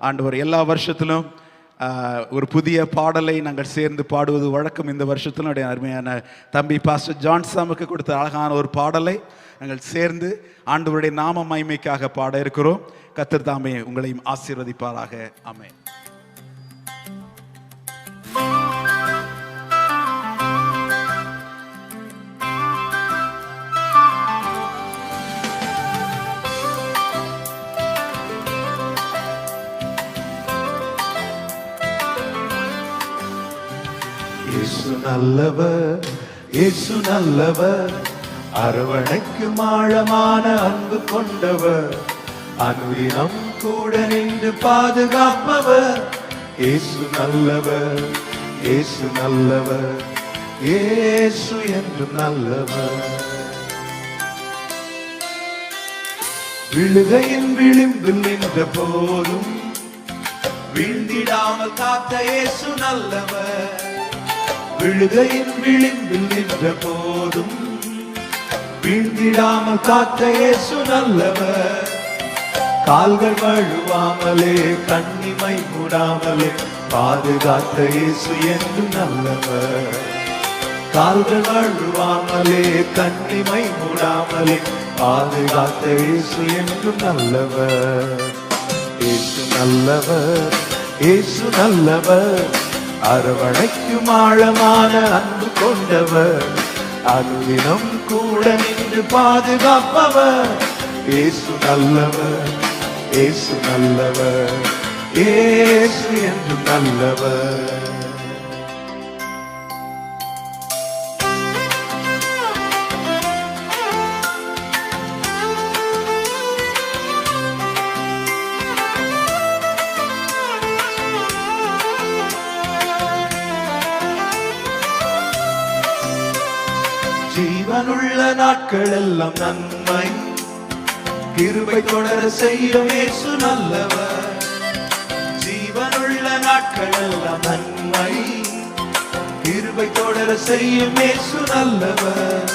ஆண்டவர் எல்லா வருஷத்திலும் ஒரு புதிய பாடலை நாங்கள் சேர்ந்து பாடுவது வழக்கம். இந்த வருஷத்திலும் அருமையான தம்பி பாஸ்டர் ஜான்சாமுக்கு கொடுத்த அழகான ஒரு பாடலை நாங்கள் சேர்ந்து ஆண்டவருடைய நாம மகிமைக்காக பாட இருக்கிறோம். கர்த்தர் தாமே உங்களையும் ஆசீர்வதிப்பாராக. ஆமென். இயேசு நல்லவர், இயேசு நல்லவர், அரவணைக்கும் ஆழமான அன்பு கொண்டவர், அனுதினம் கூட நின்று பாதுகாப்பவர். இயேசு நல்லவர், இயேசு நல்லவர், இயேசு என்று நல்லவர். விழுகையின் விளிம்பில் நின்ற போதும் வீழ்ந்திடாமல் காத்த இயேசு நல்லவர். விழுகையின் விளிம்பில் நின்ற போதும் வீழ்ந்திடாமல் காத்த இயேசு நல்லவர். கால்கள் வழுவாமலே கண்ணிமை மூடாமலே பாதுகாத்த இயேசு என்று நல்லவர். கால்கள் வழுவாமலே கண்ணிமை மூடாமலே பாதுகாத்த இயேசு என்று நல்லவர். இயேசு நல்லவர், இயேசு நல்லவர், அரவணைக்கும் ஆழமான அன்பு கொண்டவர், அனுதினம் கூட நின்று பாதுகாப்பவர். இயேசு நல்லவர், இயேசு நல்லவர், இயேசு என்று நல்லவர். ஜீவனுள்ள நாட்கள் எல்லாம் நன்மை கிருபை தொடர செய்யும் இயேசு நல்லவர். ஜீவனுள்ள நாட்கள் எல்லாம் நன்மை கிருபை தொடர செய்யும் இயேசு நல்லவர்.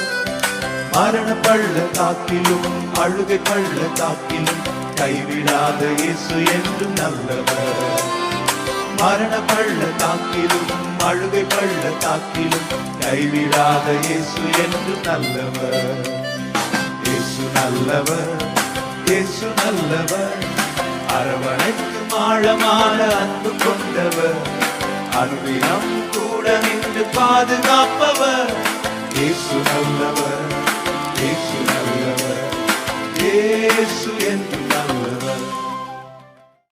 மரண பள்ளத்தாக்கிலும் அழுகை பள்ளத்தாக்கிலும் கைவிடாத இயேசு என்று நல்லவர். மரண பள்ளத்தாக்கிலும் அழுகை பள்ளத்தாக்கிலும் கைவிடாத இயேசு என்று நல்லவர். இயேசு நல்லவர், இயேசு நல்லவர், அரவணைக்கும் ஆழமான அன்பு கொண்டவர், அனுதினம் கூட நின்று பாதுகாப்பவர். இயேசு நல்லவர், இயேசு நல்லவர், இயேசு என்று